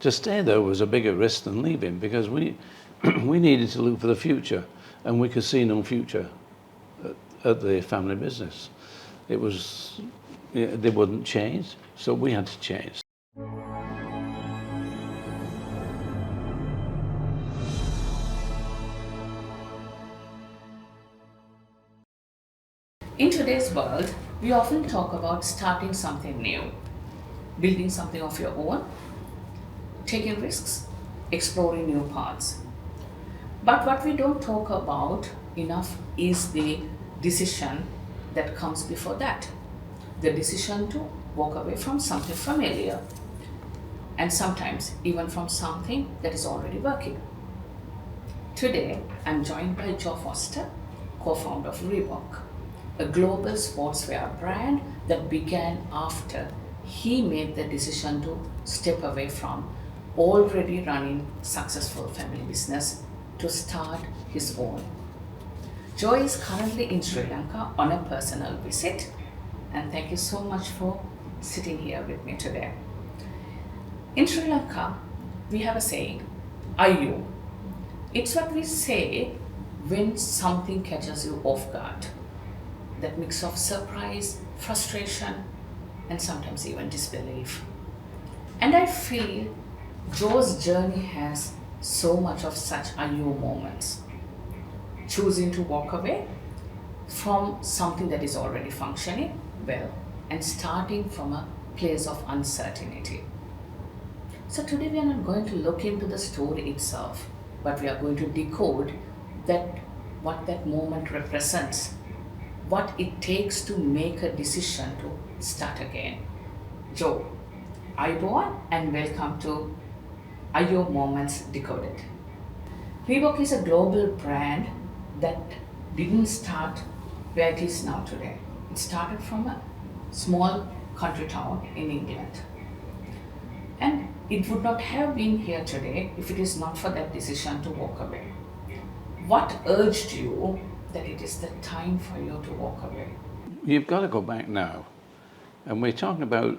to stay there was a bigger risk than leaving, because we we needed to look for the future, and we could see no future at the family business. It was, they wouldn't change, so we had to change. In today's world, we often talk about starting something new, building something of your own, taking risks, exploring new paths. But what we don't talk about enough is the decision that comes before that. The decision to walk away from something familiar, and sometimes even from something that is already working. Today, I'm joined by Joe Foster, co-founder of Reebok, a global sportswear brand that began after he made the decision to step away from already running successful family business to start his own. Joe is currently in Sri Lanka on a personal visit, and thank you so much for sitting here with me today. In Sri Lanka, we have a saying, Aiyo. It's what we say when something catches you off guard. That mix of surprise, frustration, and sometimes even disbelief. And I feel Joe's journey has so much of such Aiyo moments. Choosing to walk away from something that is already functioning well and starting from a place of uncertainty. So today we are not going to look into the story itself, but we are going to decode that what that moment represents, what it takes to make a decision to start again. Joe, Aiyo and welcome to Aiyo Moments Decoded. Reebok is a global brand that didn't start where it is now today. It started from a small country town in England. And it would not have been here today if it is not for that decision to walk away. What urged you that it is the time for you to walk away? You've got to go back now, and we're talking about,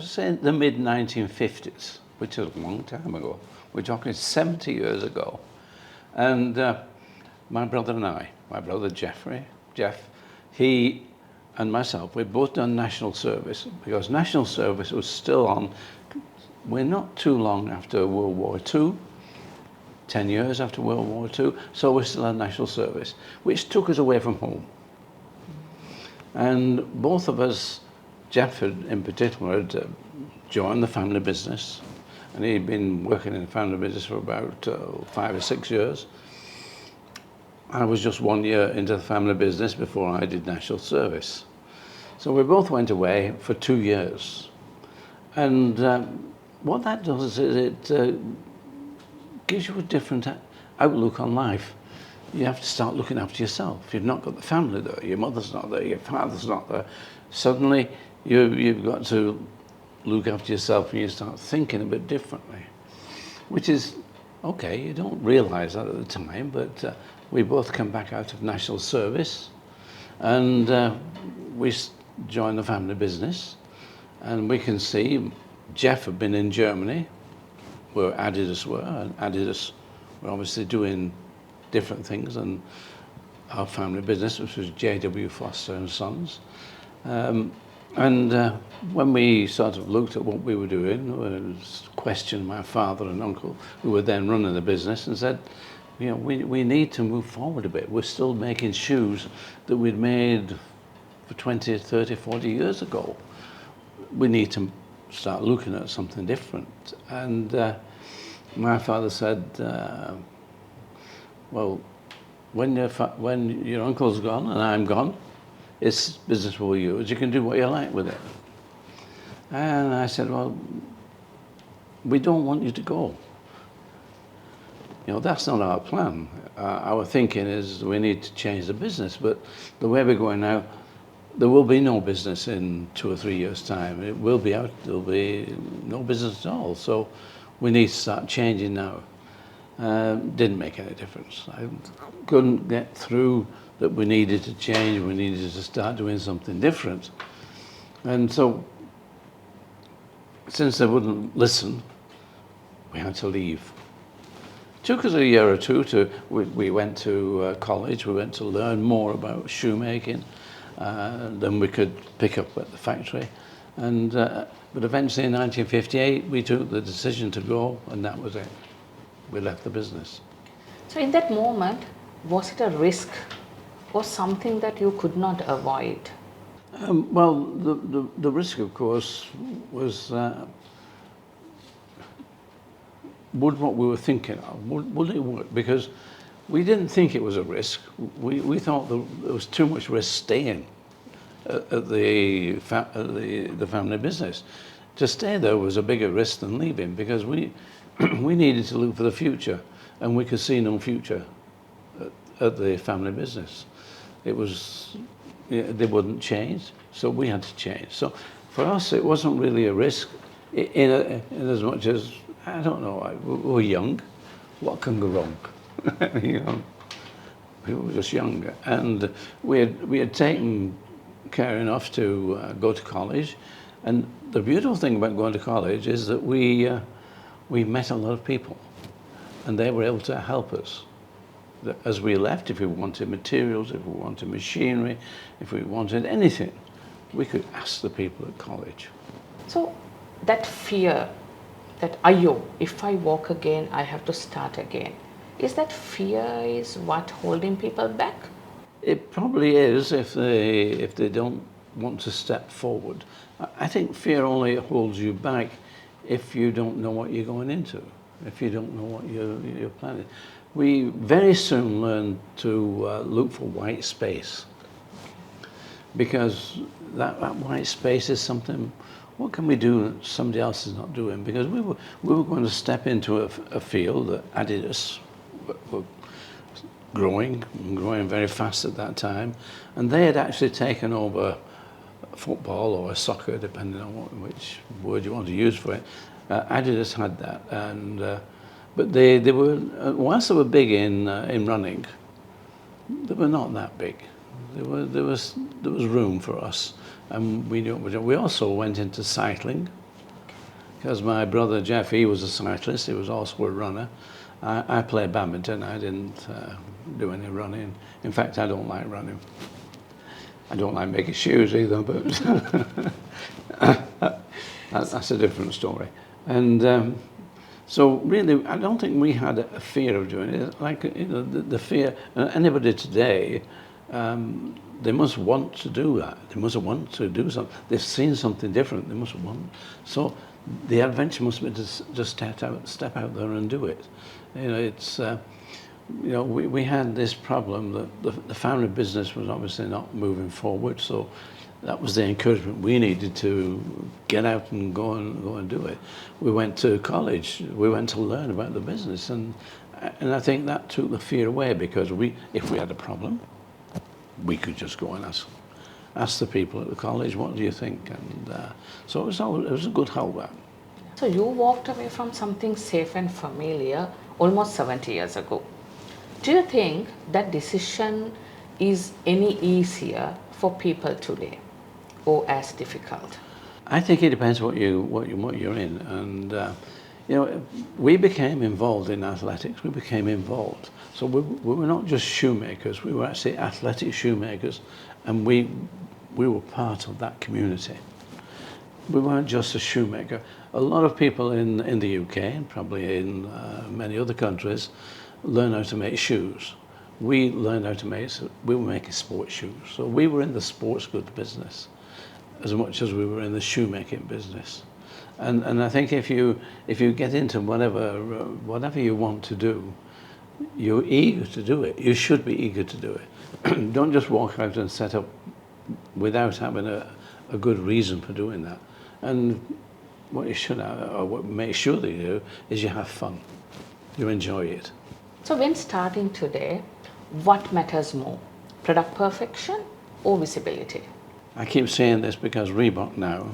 say, the mid-1950s, which is a long time ago. We're talking 70 years ago. And my brother and I, my brother Jeff, he and myself, we'd both done national service, because national service was still on. We're not too long after World War II, 10 years after World War II, so we're still on national service, which took us away from home. And both of us, Jeff in particular, had joined the family business, and he'd been working in the family business for about 5 or 6 years. I was just 1 year into the family business before I did national service. So we both went away for 2 years. And what that does is it gives you a different outlook on life. You have to start looking after yourself. You've not got the family there, your mother's not there, your father's not there. Suddenly you've got to look after yourself, and you start thinking a bit differently, which is okay. You don't realize that at the time, but we both come back out of national service, and we joined the family business, and we can see Jeff had been in Germany, where Adidas were, and Adidas were obviously doing different things than our family business, which was J.W. Foster and Sons. When we sort of looked at what we were doing, we questioned my father and uncle, who were then running the business, and said, you know, we need to move forward a bit. We're still making shoes that we'd made for 20, 30, 40 years ago. We need to start looking at something different. And my father said, well, when your uncle's gone and I'm gone, it's business for you. You can do what you like with it. And I said, well, we don't want you to go. You know, that's not our plan. Our thinking is we need to change the business, but the way we're going now, there will be no business in 2 or 3 years' time. It will be out, there'll be no business at all. So we need to start changing now. Didn't make any difference. I couldn't get through that we needed to change, we needed to start doing something different. And so, since they wouldn't listen, we had to leave. Took us a year or two we went to college, we went to learn more about shoemaking than we could pick up at the factory. And, but eventually in 1958, we took the decision to go, and that was it. We left the business. So in that moment, was it a risk or something that you could not avoid? Well, the risk, of course, was would what we were thinking of, would it work? Because we didn't think it was a risk. We thought there was too much risk staying at the family business. To stay there was a bigger risk than leaving, because we needed to look for the future, and we could see no future at the family business. It was, they wouldn't change, so we had to change. So for us, it wasn't really a risk in as much as, I don't know, we were young. What can go wrong? You know, we were just young, and we had taken care enough to go to college. And the beautiful thing about going to college is that we met a lot of people, and they were able to help us. As we left, if we wanted materials, if we wanted machinery, if we wanted anything, we could ask the people at college. So that fear, that Aiyo, if I walk again, I have to start again. Is that fear is what holding people back? It probably is if they don't want to step forward. I think fear only holds you back if you don't know what you're going into, if you don't know what you're planning. We very soon learned to look for white space, because that white space is something, what can we do that somebody else is not doing? Because we were going to step into a field that Adidas were growing very fast at that time, and they had actually taken over football or soccer, depending on which word you want to use for it. Adidas had that, and but they were, whilst they were big in running, they were not that big. There was room for us, and we knew what we were doing. We also went into cycling, because my brother Jeff, he was a cyclist, he was also a runner. I played badminton. I didn't do any running. In fact, I don't like running. I don't like making shoes either, but that's a different story. And so really, I don't think we had a fear of doing it. Like, you know, the fear, anybody today, they must want to do that. They must want to do something. They've seen something different. They must want. So the adventure must be to just step out there and do it. You know, it's, you know, we had this problem that the family business was obviously not moving forward, so that was the encouragement we needed to get out and go and do it. We went to college. We went to learn about the business, and I think that took the fear away, because if we had a problem, we could just go and ask the people at the college, what do you think? And so it was a good help. That. So you walked away from something safe and familiar almost 70 years ago. Do you think that decision is any easier for people today, or as difficult? I think it depends what you're in, and you know, we became involved in athletics. We became involved, so we were not just shoemakers. We were actually athletic shoemakers, and we were part of that community. We weren't just a shoemaker. A lot of people in the UK, and probably in many other countries, learn how to make shoes. We learned how to we were making sports shoes. So we were in the sports goods business as much as we were in the shoemaking business. And I think if you get into whatever you want to do, you're eager to do it. You should be eager to do it. Don't just walk out and set up without having a good reason for doing that. And what you should have, or what make sure that you do, is you have fun. You enjoy it. So when starting today, what matters more, product perfection or visibility? I keep saying this because Reebok now,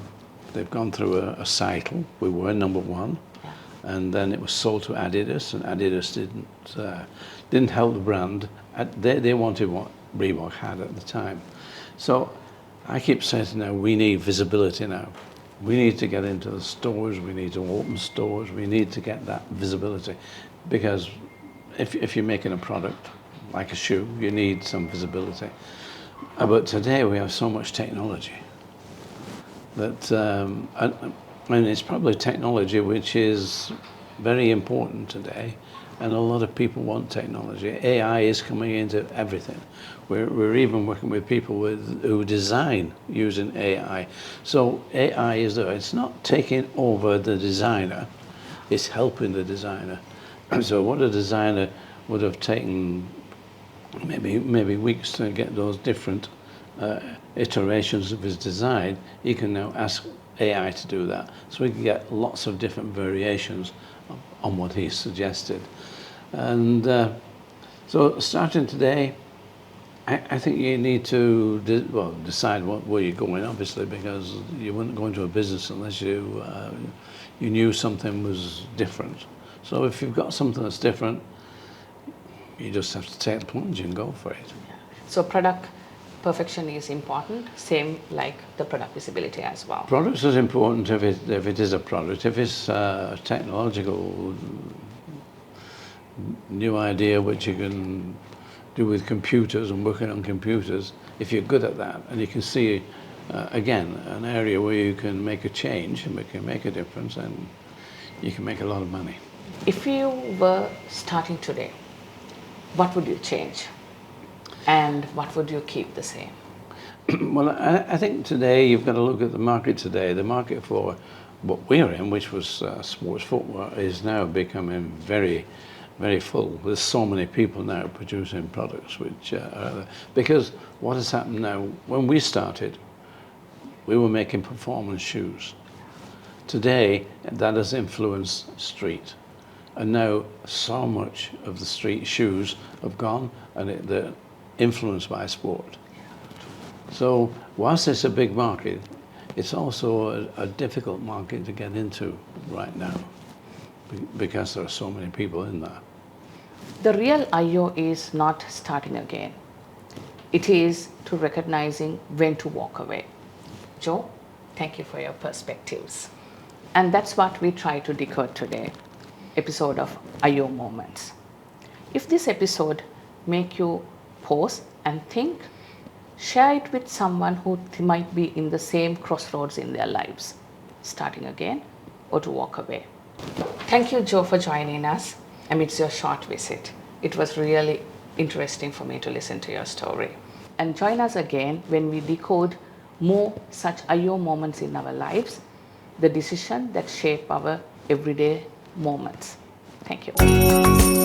they've gone through a cycle. We were number one, yeah. And then it was sold to Adidas, and Adidas didn't help the brand. They wanted what Reebok had at the time. So I keep saying now, we need visibility now. We need to get into the stores, we need to open stores, we need to get that visibility. Because if you're making a product, like a shoe, you need some visibility. But today we have so much technology that, and it's probably technology which is very important today, and a lot of people want technology. AI is coming into everything. We're even working with people who design using AI. So AI is there. It's not taking over the designer, it's helping the designer. So what a designer would have taken maybe weeks to get those different iterations of his design, he can now ask AI to do that. So we can get lots of different variations on what he suggested. And so starting today, I think you need to decide where you're going, obviously, because you wouldn't go into a business unless you knew something was different. So if you've got something that's different, you just have to take the plunge and go for it. Yeah. So product perfection is important, same like the product visibility as well. Products is important if it is a product. If it's a technological new idea which you can do with computers and working on computers, if you're good at that and you can see, again, an area where you can make a change and can make a difference, and you can make a lot of money. If you were starting today, what would you change? And what would you keep the same? Well, I think today you've got to look at the market today. The market for what we're in, which was sports footwear, is now becoming very, very full. There's so many people now producing products which because what has happened now, when we started, we were making performance shoes. Today, that has influenced street. And now so much of the street shoes have gone, and they're influenced by sport. So whilst it's a big market, it's also a difficult market to get into right now because there are so many people in there. The real Aiyo is not starting again. It is to recognizing when to walk away. Joe, thank you for your perspectives. And that's what we try to decode today, episode of Aiyo Moments. If this episode make you pause and think, share it with someone who might be in the same crossroads in their lives, starting again or to walk away. Thank you, Joe, for joining us amidst your short visit. It was really interesting for me to listen to your story. And join us again when we decode more such Aiyo moments in our lives, the decision that shape our everyday moments. Thank you.